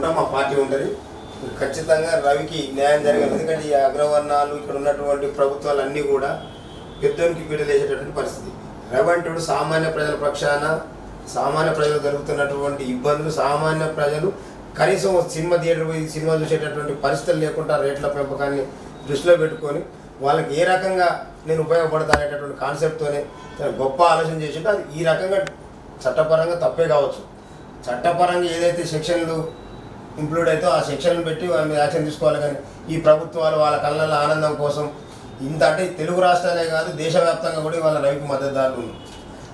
కూడా మా పార్టీ ఉంటుంది. ఖచ్చితంగా రవికి న్యాయం జరగాలి. ఎందుకంటే ఈ అగ్రవర్ణాలు ఇక్కడ ఉన్నటువంటి ప్రభుత్వాలు అన్నీ కూడా పెద్దోనికి పీడలేసేటటువంటి పరిస్థితి. రవి అంటూ సామాన్య ప్రజల పక్షాన సామాన్య ప్రజలు జరుగుతున్నటువంటి ఇబ్బందులు, సామాన్య ప్రజలు కనీసం సినిమా థియేటర్ పోయి సినిమా చూసేటటువంటి పరిస్థితులు లేకుండా రేట్ల పెంపకాన్ని దృష్టిలో పెట్టుకొని వాళ్ళకి ఏ రకంగా నేను ఉపయోగపడతా అనేటటువంటి కాన్సెప్ట్తోనే గొప్ప ఆలోచన చేసింటే అది ఈ రకంగా చట్టపరంగా తప్పే కావచ్చు. చట్టపరంగా ఏదైతే సెక్షన్లు ఇంప్లూడ్ అయితే ఆ సెక్షన్లు పెట్టి వాళ్ళ మీద యాక్షన్ తీసుకోవాలి. కానీ ఈ ప్రభుత్వాలు వాళ్ళ కళ్ళ ఆనందం కోసం ఇంత అంటే తెలుగు రాష్ట్రాలే కాదు దేశవ్యాప్తంగా కూడా వాళ్ళ రవికి మద్దతుదారులు ఉంది.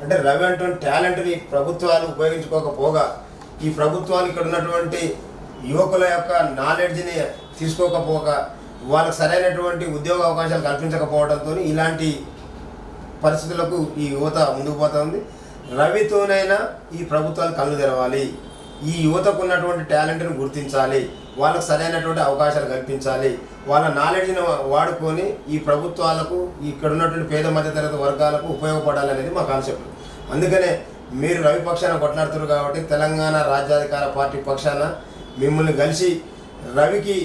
అంటే రవి అంటువంటి టాలెంట్ని ప్రభుత్వాలు ఉపయోగించుకోకపోగా ఈ ప్రభుత్వాలు ఇక్కడ ఉన్నటువంటి యువకుల యొక్క నాలెడ్జ్ని తీసుకోకపోగా వాళ్ళకి సరైనటువంటి ఉద్యోగ అవకాశాలు కల్పించకపోవడంతో ఇలాంటి పరిస్థితులకు ఈ యువత ముందుకు పోతుంది. రవితోనైనా ఈ ప్రభుత్వాలు కళ్ళు తెరవాలి. ఈ యువతకు ఉన్నటువంటి టాలెంట్ను గుర్తించాలి, వాళ్ళకు సరైనటువంటి అవకాశాలు కల్పించాలి, వాళ్ళ నాలెడ్జ్ని వాడుకొని ఈ ప్రభుత్వాలకు ఇక్కడ ఉన్నటువంటి పేద మధ్యతరగతి వర్గాలకు ఉపయోగపడాలనేది మా కాన్సెప్ట్. అందుకనే మీరు రవి పక్షాన కొట్లాడుతున్నారు కాబట్టి తెలంగాణ రాజ్యాధికార పార్టీ పక్షాన మిమ్మల్ని కలిసి రవికి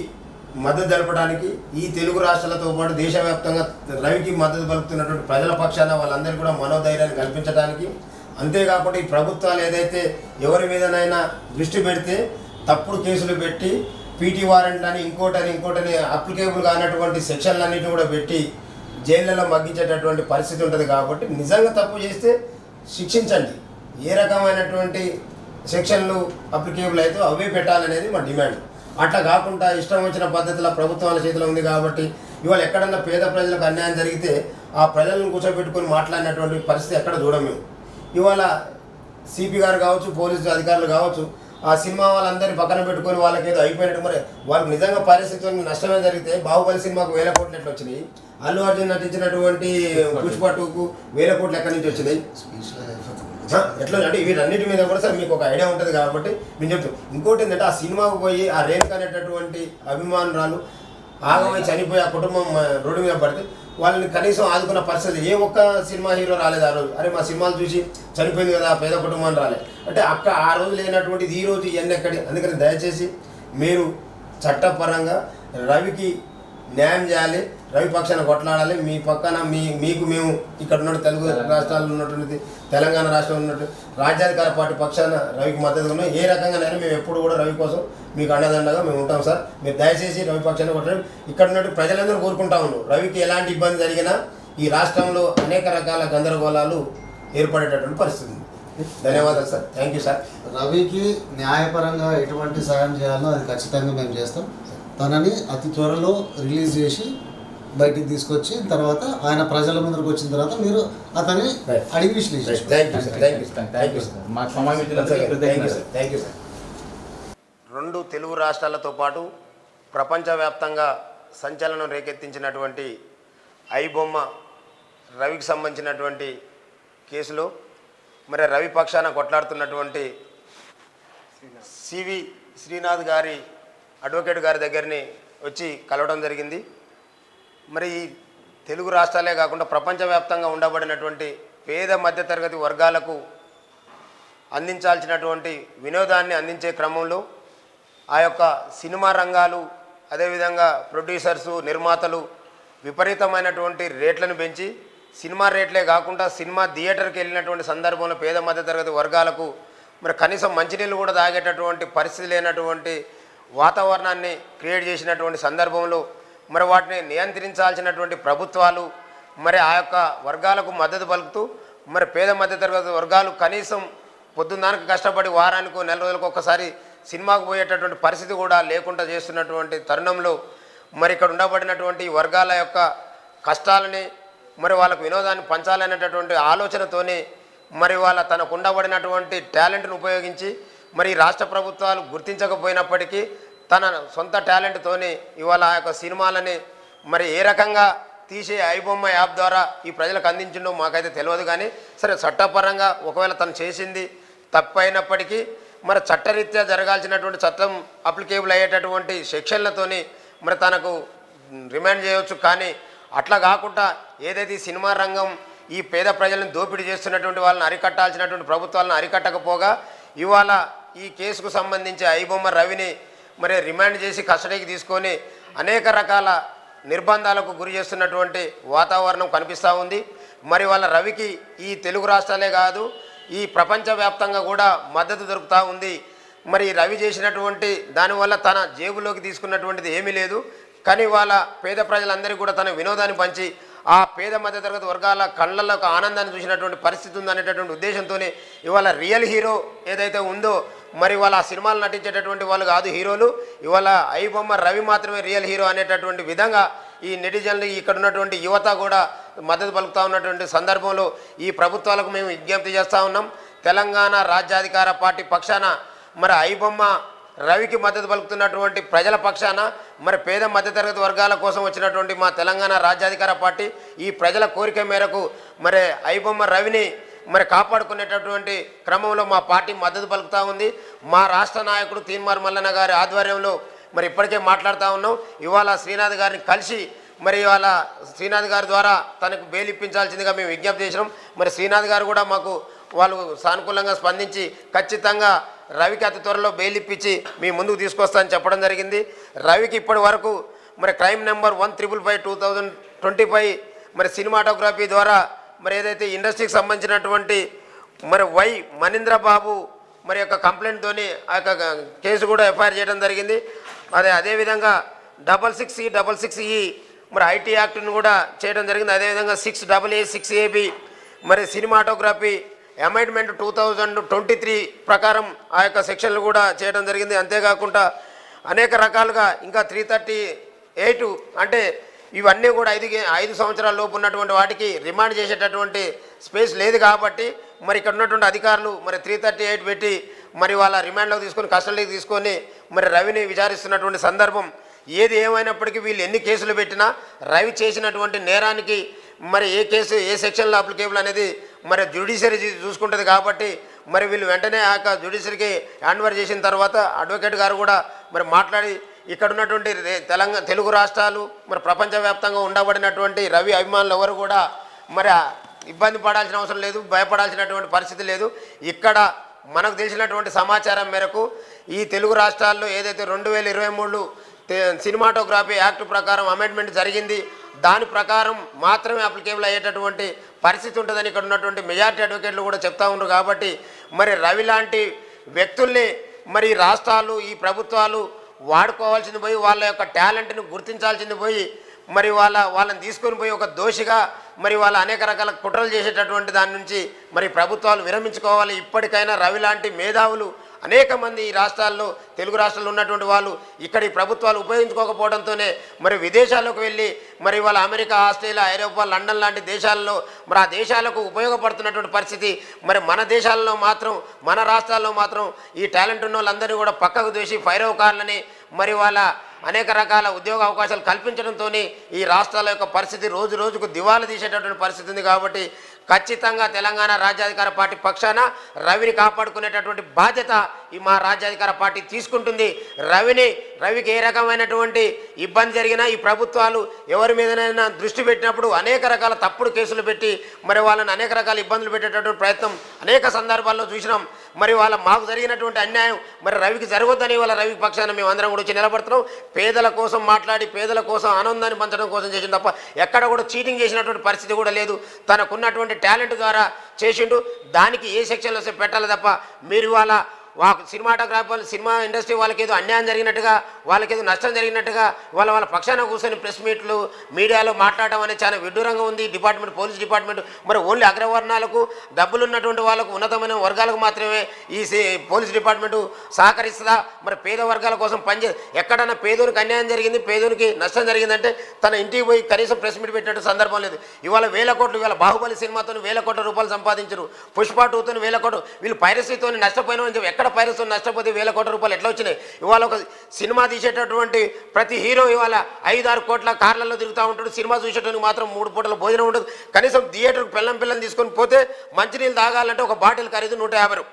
మద్దతు తెలపడానికి ఈ తెలుగు రాష్ట్రాలతో పాటు దేశవ్యాప్తంగా రవికి మద్దతు పలుకుతున్నటువంటి ప్రజల పక్షాన వాళ్ళందరికీ కూడా మనోధైర్యాన్ని కల్పించడానికి, అంతేకాకుండా ఈ ప్రభుత్వాలు ఏదైతే ఎవరి మీదనైనా దృష్టి పెడితే తప్పుడు కేసులు పెట్టి పీటీ వారెంట్లని ఇంకోటని అప్లికేబుల్ కానటువంటి సెక్షన్లన్నింటినీ కూడా పెట్టి జైళ్ళలో మగ్గించేటటువంటి పరిస్థితి ఉంటుంది. కాబట్టి నిజంగా తప్పు చేస్తే శిక్షించండి. ఏ రకమైనటువంటి సెక్షన్లు అప్లికేబుల్ అయితే అవే పెట్టాలనేది మా డిమాండ్. అట్లా కాకుండా ఇష్టం వచ్చిన పద్ధతిలో ప్రభుత్వాల చేతిలో ఉంది కాబట్టి ఇవాళ ఎక్కడన్నా పేద ప్రజలకు అన్యాయం జరిగితే ఆ ప్రజలను కూర్చోబెట్టుకొని మాట్లాడినటువంటి పరిస్థితి ఎక్కడ చూడం మేము. ఇవాళ సిపి గారు కావచ్చు, పోలీసు అధికారులు కావచ్చు, ఆ సినిమా వాళ్ళందరినీ పక్కన పెట్టుకొని వాళ్ళకి ఏదో అయిపోయినట్టు. మరి వాళ్ళకి నిజంగా పరిస్థితులకు నష్టమే జరిగితే బాహుబలి సినిమాకు 1000 కోట్లు ఎట్లా వచ్చినాయి? అల్లు అర్జున్ నటించినటువంటి పుష్ప 2కు 1000 కోట్లు ఎక్కడి నుంచి వచ్చినాయి? ఎట్లా అంటే వీటన్నిటి మీద కూడా సార్ మీకు ఒక ఐడియా ఉంటుంది కాబట్టి మేము చెప్తాం. ఇంకోటి ఏంటంటే ఆ సినిమాకు పోయి ఆ రేణుక అనేటటువంటి అభిమానురాలు ఆగమై చనిపోయి ఆ కుటుంబం రోడ్డు మీద పడితే వాళ్ళని కనీసం ఆదుకున్న పరిస్థితి ఏ ఒక్క సినిమా హీరో రాలేదు ఆ రోజు. అరే మా సినిమాలు చూసి చనిపోయింది కదా పేద కుటుంబాన్ని రాలేదు అంటే ఆ రోజు లేనటువంటిది ఈ రోజు ఇవన్నీ ఎక్కడి. అందుకని దయచేసి మీరు చట్టపరంగా రవికి న్యాయం చేయాలి, రవి పక్షాన కొట్లాడాలి. మీ పక్కన మీకు మేము ఇక్కడ ఉన్న తెలుగు రాష్ట్రాల్లో ఉన్నటువంటి తెలంగాణ రాష్ట్రంలో ఉన్నటువంటి రాజ్యాధికార పార్టీ పక్షాన రవికి మద్దతు ఉన్నాం. ఏ రకంగానైనా మేము ఎప్పుడు కూడా రవి కోసం మీకు అండదండగా మేము ఉంటాం సార్. మీరు దయచేసి రవి పక్షాన కొట్లాడి. ఇక్కడ ఉన్నట్టు ప్రజలందరూ కోరుకుంటా ఉన్నాం రవికి ఎలాంటి ఇబ్బంది జరిగినా ఈ రాష్ట్రంలో అనేక రకాల గందరగోళాలు ఏర్పడేటటువంటి పరిస్థితి ఉంది. ధన్యవాదాలు సార్. Thank you sir. రవికి న్యాయపరంగా ఎటువంటి సాయం చేయాలో అది ఖచ్చితంగా మేము చేస్తాం. తనని అతి త్వరలో రిలీజ్ చేసి బయటికి తీసుకొచ్చి తర్వాత ఆయన ప్రజల ముందుకు వచ్చిన తర్వాత మీరు అతన్ని అడిగి విశ్లేషించారు. రెండు తెలుగు రాష్ట్రాలతో పాటు ప్రపంచవ్యాప్తంగా సంచలనం రేకెత్తించినటువంటి ఐబొమ్మ రవికి సంబంధించినటువంటి కేసులో మరి రవి పక్షాన కొట్లాడుతున్నటువంటి సివి శ్రీనాథ్ గారి అడ్వకేట్ గారి దగ్గరని వచ్చి కలవడం జరిగింది. మరి తెలుగు రాష్ట్రాలే కాకుండా ప్రపంచవ్యాప్తంగా ఉండబడినటువంటి పేద మధ్యతరగతి వర్గాలకు అందించాల్సినటువంటి వినోదాన్ని అందించే క్రమంలో ఆ యొక్క సినిమా రంగాలు అదేవిధంగా ప్రొడ్యూసర్సు నిర్మాతలు విపరీతమైనటువంటి రేట్లను పెంచి సినిమా రేట్లే కాకుండా సినిమా థియేటర్కి వెళ్ళినటువంటి సందర్భంలో పేద మధ్యతరగతి వర్గాలకు మరి కనీసం మంచినీళ్ళు కూడా తాగేటటువంటి పరిస్థితి లేనటువంటి వాతావరణాన్ని క్రియేట్ చేసినటువంటి సందర్భంలో మరి వాటిని నియంత్రించాల్సినటువంటి ప్రభుత్వాలు మరి ఆ యొక్క వర్గాలకు మద్దతు పలుకుతూ మరి పేద మధ్యతరగతి వర్గాలు కనీసం పొద్దున్నానికి కష్టపడి వారానికి నెల రోజులకు ఒక్కసారి సినిమాకు పోయేటటువంటి పరిస్థితి కూడా లేకుండా చేస్తున్నటువంటి తరుణంలో మరి ఇక్కడ ఉండబడినటువంటి వర్గాల యొక్క కష్టాలని మరి వాళ్ళకు వినోదాన్ని పంచాలనేటటువంటి ఆలోచనతోనే మరి వాళ్ళ తనకు ఉండబడినటువంటి టాలెంట్ను ఉపయోగించి మరి రాష్ట్ర ప్రభుత్వాలు గుర్తించకపోయినప్పటికీ తన సొంత టాలెంట్తోనే ఇవాళ ఆ యొక్క సినిమాలని మరి ఏ రకంగా తీసే ఐబొమ్మ యాప్ ద్వారా ఈ ప్రజలకు అందించిండో మాకైతే తెలియదు. కానీ సరే చట్టపరంగా ఒకవేళ తను చేసింది తప్పైనప్పటికీ మరి చట్టరీత్యా జరగాల్సినటువంటి చట్టం అప్లికేబుల్ అయ్యేటటువంటి సెక్షన్లతోని మరి తనకు రిమాండ్ చేయవచ్చు. కానీ అట్లా కాకుండా ఏదైతే సినిమా రంగం ఈ పేద ప్రజలను దోపిడీ చేస్తున్నటువంటి వాళ్ళని అరికట్టాల్సినటువంటి ప్రభుత్వాలను అరికట్టకపోగా ఇవాళ ఈ కేసుకు సంబంధించి ఐబొమ్మ రవిని మరి రిమాండ్ చేసి కస్టడీకి తీసుకొని అనేక రకాల నిర్బంధాలకు గురి చేస్తున్నటువంటి వాతావరణం కనిపిస్తూ ఉంది. మరి వాళ్ళ రవికి ఈ తెలుగు రాష్ట్రాలే కాదు ఈ ప్రపంచవ్యాప్తంగా కూడా మద్దతు దొరుకుతూ ఉంది. మరి రవి చేసినటువంటి దానివల్ల తన జేబులోకి తీసుకున్నటువంటిది ఏమీ లేదు, కానీ వాళ్ళ పేద ప్రజలందరికీ కూడా తన వినోదాన్ని పంచి ఆ పేద మధ్యతరగతి వర్గాల కళ్ళల్లో ఒక ఆనందాన్ని చూసినటువంటి పరిస్థితి ఉందనేటటువంటి ఉద్దేశంతోనే ఇవాళ రియల్ హీరో ఏదైతే ఉందో మరి వాళ్ళ ఆ సినిమాలు నటించేటటువంటి వాళ్ళు కాదు హీరోలు, ఇవాళ ఐబొమ్మ రవి మాత్రమే రియల్ హీరో అనేటటువంటి విధంగా ఈ నెటిజన్లు ఇక్కడ ఉన్నటువంటి యువత కూడా మద్దతు పలుకుతూ ఉన్నటువంటి సందర్భంలో ఈ ప్రభుత్వాలకు మేము విజ్ఞప్తి చేస్తూ ఉన్నాం. తెలంగాణ రాజ్యాధికార పార్టీ పక్షాన మరి ఐబొమ్మ రవికి మద్దతు పలుకుతున్నటువంటి ప్రజల పక్షాన మరి పేద మధ్యతరగతి వర్గాల కోసం వచ్చినటువంటి మా తెలంగాణ రాజ్యాధికార పార్టీ ఈ ప్రజల కోరిక మేరకు మరి ఐబొమ్మ రవిని మరి కాపాడుకునేటటువంటి క్రమంలో మా పార్టీ మద్దతు పలుకుతూ ఉంది. మా రాష్ట్ర నాయకుడు తీన్మార్ మల్లన్న గారి ఆధ్వర్యంలో మరి ఇప్పటికే మాట్లాడుతూ ఉన్నాం. ఇవాళ శ్రీనాథ్ గారిని కలిసి మరి ఇవాళ శ్రీనాథ్ గారి ద్వారా తనకు బెయిల్ ఇప్పించాల్సిందిగా మేము విజ్ఞప్తి చేసినాం. మరి శ్రీనాథ్ గారు కూడా మాకు వాళ్ళు సానుకూలంగా స్పందించి ఖచ్చితంగా రవికి అతి త్వరలో బెయిల్ ఇప్పించి మీ ముందుకు తీసుకొస్తానని చెప్పడం జరిగింది. రవికి ఇప్పటి వరకు మరి క్రైమ్ నెంబర్ 155/2025 మరి సినిమాటోగ్రఫీ ద్వారా మరి ఏదైతే ఇండస్ట్రీకి సంబంధించినటువంటి మరి మనీంద్రబాబు మరి యొక్క కంప్లైంట్తోని ఆ యొక్క కేసు కూడా ఎఫ్ఐఆర్ చేయడం జరిగింది. అదేవిధంగా 6666E మరి ఐటీ యాక్ట్ను కూడా చేయడం జరిగింది. అదేవిధంగా 6AA 6AB మరి సినిమాటోగ్రఫీ అమెండ్మెంట్ 2023 ప్రకారం ఆ యొక్క సెక్షన్లు కూడా చేయడం జరిగింది. అంతేకాకుండా అనేక రకాలుగా ఇంకా 338 అంటే ఇవన్నీ కూడా 5 సంవత్సరాల లోపు ఉన్నటువంటి వాటికి రిమాండ్ చేసేటటువంటి స్పేస్ లేదు కాబట్టి మరి ఇక్కడ ఉన్నటువంటి అధికారులు మరి 338 పెట్టి మరి వాళ్ళ రిమాండ్లోకి తీసుకొని కస్టడీకి తీసుకొని మరి రవిని విచారిస్తున్నటువంటి సందర్భం. ఏది ఏమైనప్పటికీ వీళ్ళు ఎన్ని కేసులు పెట్టినా రవి చేసినటువంటి నేరానికి మరి ఏ కేసు ఏ సెక్షన్లో అప్లికేబుల్ అనేది మరి జ్యుడిషియరీ చూసుకుంటుంది కాబట్టి మరి వీళ్ళు వెంటనే ఆ యొక్క జ్యుడిషియరీకి హ్యాండ్ ఓవర్ చేసిన తర్వాత అడ్వకేట్ గారు కూడా మరి మాట్లాడి ఇక్కడ ఉన్నటువంటి తెలుగు రాష్ట్రాలు మరి ప్రపంచవ్యాప్తంగా ఉండబడినటువంటి రవి అభిమానులు ఎవరు కూడా మరి ఇబ్బంది పడాల్సిన అవసరం లేదు, భయపడాల్సినటువంటి పరిస్థితి లేదు. ఇక్కడ మనకు తెలిసినటువంటి సమాచారం మేరకు ఈ తెలుగు రాష్ట్రాల్లో ఏదైతే 2023 సినిమాటోగ్రఫీ యాక్ట్ ప్రకారం అమెండ్మెంట్ జరిగింది, దాని ప్రకారం మాత్రమే అప్లికేబుల్ అయ్యేటటువంటి పరిస్థితి ఉంటుందని ఇక్కడ ఉన్నటువంటి మెజారిటీ అడ్వకేట్లు కూడా చెప్తా ఉన్నారు. కాబట్టి మరి రవి లాంటి వ్యక్తుల్ని మరి రాష్ట్రాలు ఈ ప్రభుత్వాలు వాడుకోవాల్సింది పోయి వాళ్ళ యొక్క టాలెంట్ని గుర్తించాల్సింది పోయి మరి వాళ్ళని తీసుకొని పోయి ఒక దోషిగా మరి వాళ్ళ అనేక రకాల కుట్రలు చేసేటటువంటి దాని నుంచి మరి ప్రభుత్వాలు విరమించుకోవాలి. ఇప్పటికైనా రవి లాంటి మేధావులు అనేక మంది ఈ రాష్ట్రాల్లో తెలుగు రాష్ట్రాల్లో ఉన్నటువంటి వాళ్ళు ఇక్కడ ఈ ప్రభుత్వాలు ఉపయోగించుకోకపోవడంతోనే మరి విదేశాలకు వెళ్ళి మరి వాళ్ళ అమెరికా, ఆస్ట్రేలియా, ఐరోపా, లండన్ లాంటి దేశాల్లో మరి ఆ దేశాలకు ఉపయోగపడుతున్నటువంటి పరిస్థితి. మరి మన దేశాల్లో మాత్రం మన రాష్ట్రాల్లో మాత్రం ఈ టాలెంట్ ఉన్న వాళ్ళందరినీ కూడా పక్కకు దోసి ఫైరవకారులని మరి వాళ్ళ అనేక రకాల ఉద్యోగ అవకాశాలు కల్పించడంతో ఈ రాష్ట్రాల యొక్క పరిస్థితి రోజు రోజుకు దివాలా తీసేటటువంటి పరిస్థితి ఉంది. కాబట్టి ఖచ్చితంగా తెలంగాణ రాజ్యాధికార పార్టీ పక్షాన రవిని కాపాడుకునేటటువంటి బాధ్యత ఈ మా రాజ్యాధికార పార్టీ తీసుకుంటుంది. రవికి ఏ రకమైనటువంటి ఇబ్బంది జరిగినా ఈ ప్రభుత్వాలు ఎవరి మీదనైనా దృష్టి పెట్టినప్పుడు అనేక రకాల తప్పుడు కేసులు పెట్టి మరి వాళ్ళని అనేక రకాల ఇబ్బందులు పెట్టేటటువంటి ప్రయత్నం అనేక సందర్భాల్లో చూసినాం. మరి మాకు జరిగినటువంటి అన్యాయం మరి రవికి జరగొద్దని వాళ్ళ రవి పక్షాన మేము అందరం కూడా వచ్చి నిలబడుతున్నాం. పేదల కోసం మాట్లాడి పేదల కోసం ఆనందాన్ని పంచడం కోసం చేసింది తప్ప ఎక్కడ కూడా చీటింగ్ చేసినటువంటి పరిస్థితి కూడా లేదు. తనకున్నటువంటి టాలెంట్ ద్వారా చేసిండు, దానికి ఏ సెక్షన్లో పెట్టాలి తప్ప మీరు సినిమాటోగ్రాఫర్లు సినిమా ఇండస్ట్రీ వాళ్ళకి ఏదో అన్యాయం జరిగినట్టుగా వాళ్ళకి ఏదో నష్టం జరిగినట్టుగా వాళ్ళ పక్షాన కూర్చొని ప్రెస్ మీట్లు మీడియాలో మాట్లాడడం అనేది చాలా విడ్డూరంగా ఉంది. పోలీస్ డిపార్ట్మెంట్ మరి ఓన్లీ అగ్రవర్ణాలకు డబ్బులు ఉన్నటువంటి వాళ్ళకు ఉన్నతమైన వర్గాలకు మాత్రమే ఈ పోలీస్ డిపార్ట్మెంటు సహకరిస్తుందా? మరి పేద వర్గాల కోసం ఎక్కడన్నా పేదోనికి అన్యాయం జరిగింది, పేదోనికి నష్టం జరిగిందంటే తన ఇంటికి పోయి కనీసం ప్రెస్ మీట్ పెట్టినట్టు సందర్భం లేదు. ఇవాళ వేల కోట్లు, ఇవాళ బాహుబలి సినిమాతో వేల కోట్ల రూపాయలు సంపాదించరు, పుష్ప 2తో వేల కోట్లు, వీళ్ళు పైరసీతో నష్టపోయినామని చెప్పి ఎక్కడ పైరసీతో నష్టపోతే వేల కోట్ల రూపాయలు ఎట్లా వచ్చినాయి? ఇవాళ ఒక సినిమా తీసేటటువంటి ప్రతి హీరో ఇవాళ 5-6 కోట్ల కార్లలో తిరుగుతూ ఉంటాడు. సినిమా చూసేటానికి మాత్రం 3 పూటల భోజనం ఉండదు. కనీసం థియేటర్కి పిల్లం తీసుకొని పోతే మంచినీళ్ళు తాగాలంటే ఒక బాటిల్ ఖరీదు 150 రూపాయలు,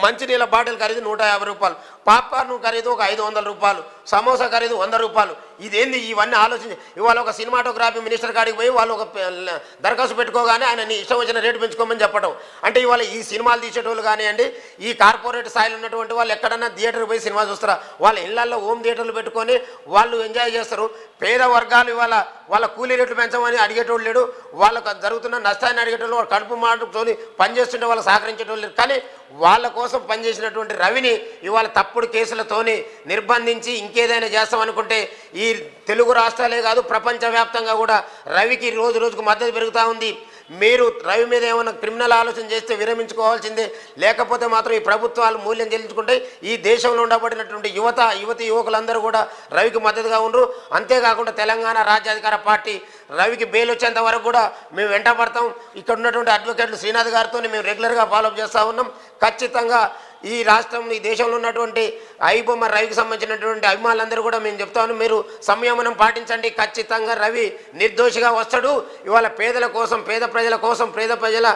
మంచినీళ్ళ బాటిల్ ఖరీదు 150 రూపాయలు, పాప్కార్న్ ఖరీదు ఒక 500 రూపాయలు, సమోసా ఖరీదు 100 రూపాయలు. ఇదేంది ఇవన్నీ ఆలోచించి ఇవాళ ఒక సినిమాటోగ్రఫీ మినిస్టర్ కాడికి పోయి వాళ్ళు ఒక దరఖాస్తు పెట్టుకోగానే ఆయన నీ ఇష్టం వచ్చిన రేటు పెంచుకోమని చెప్పడం. అంటే ఇవాళ ఈ సినిమాలు తీసేటోళ్ళు కానివ్వండి, ఈ కార్పొరేట్ స్థాయిలో ఉన్నటువంటి వాళ్ళు ఎక్కడన్నా థియేటర్కి పోయి సినిమా చూస్తారా? వాళ్ళ ఇళ్లలో హోమ్ థియేటర్లు పెట్టుకొని వాళ్ళు ఎంజాయ్ చేస్తారు. పేద వర్గాలు ఇవాళ వాళ్ళ కూలీ రేట్లు పెంచమని అడిగేటోళ్ళు లేడు, వాళ్ళకు జరుగుతున్న నష్టాన్ని అడిగేటోళ్ళు, వాళ్ళు కడుపు మాటతోని పనిచేస్తుంటే వాళ్ళు సహకరించేటోళ్ళు లేరు. కానీ వాళ్ళ కోసం పనిచేసినటువంటి రవిని ఇవాళ తప్పుడు కేసులతోని నిర్బంధించి ఇంకేదైనా చేస్తామనుకుంటే ఈ తెలుగు రాష్ట్రాలే కాదు ప్రపంచవ్యాప్తంగా కూడా రవికి రోజు రోజుకు మద్దతు పెరుగుతూ ఉంది. మీరు రవి మీద ఏమైనా క్రిమినల్ ఆలోచన చేస్తే విరమించుకోవాల్సిందే, లేకపోతే మాత్రం ఈ ప్రభుత్వాలు మూల్యం చెల్లించుకుంటే ఈ దేశంలో ఉండబడినటువంటి యువతి యువకులందరూ కూడా రవికి మద్దతుగా ఉండరు. అంతేకాకుండా తెలంగాణ రాజ్యాధికార పార్టీ రవికి బెయిల్ వచ్చేంత వరకు కూడా మేము వెంట పడతాం. ఇక్కడ ఉన్నటువంటి అడ్వకేట్లు శ్రీనాథ్ గారితో మేము రెగ్యులర్గా ఫాలోఅప్ చేస్తూ ఉన్నాం. ఖచ్చితంగా ఈ రాష్ట్రం ఈ దేశంలో ఉన్నటువంటి ఐబొమ్మ రవికి సంబంధించినటువంటి అభిమానులందరూ కూడా మేము చెప్తాను, మీరు సంయమనం పాటించండి. ఖచ్చితంగా రవి నిర్దోషిగా వస్తాడు. ఇవాళ పేదల కోసం, పేద ప్రజల కోసం, పేద ప్రజల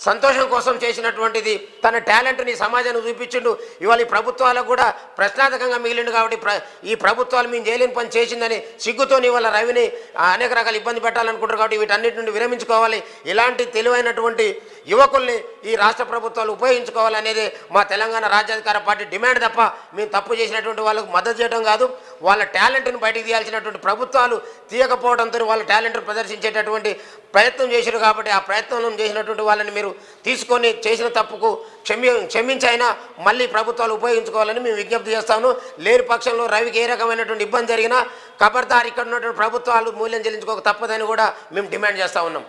సంతోషం కోసం చేసినటువంటిది తన టాలెంట్ని సమాజానికి చూపించిండు. ఇవాళ ఈ ప్రభుత్వాలకు కూడా ప్రశ్నార్థకంగా మిగిలిండు. కాబట్టి ఈ ప్రభుత్వాలు మేము చేయలేని పని చేసిందని సిగ్గుతోని ఇవాళ రవిని అనేక రకాల ఇబ్బంది పెట్టాలనుకుంటారు. కాబట్టి వీటన్నిటి నుండి విరమించుకోవాలి. ఇలాంటి తెలివైనటువంటి యువకుల్ని ఈ రాష్ట్ర ప్రభుత్వాలు ఉపయోగించుకోవాలనేది మా తెలంగాణ రాజ్యాధికార పార్టీ డిమాండ్ తప్ప మేము తప్పు చేసినటువంటి వాళ్ళకు మద్దతు చేయడం కాదు. వాళ్ళ టాలెంట్ని బయటికి తీయాల్సినటువంటి ప్రభుత్వాలు తీయకపోవడంతో వాళ్ళ టాలెంట్ను ప్రదర్శించేటటువంటి ప్రయత్నం చేశారు. కాబట్టి ఆ ప్రయత్నం చేసినటువంటి వాళ్ళని మీరు తీసుకొని చేసిన తప్పుకు క్షమించైనా మళ్ళీ ప్రభుత్వాలు ఉపయోగించుకోవాలని మేము విజ్ఞప్తి చేస్తాము. లేని పక్షంలో రవికి ఏ రకమైనటువంటి ఇబ్బంది జరిగినా ఖబర్దార్ ఇక్కడ ఉన్నటువంటి ప్రభుత్వాలు మూల్యం చెల్లించుకోక తప్పదని కూడా మేము డిమాండ్ చేస్తూ ఉన్నాం.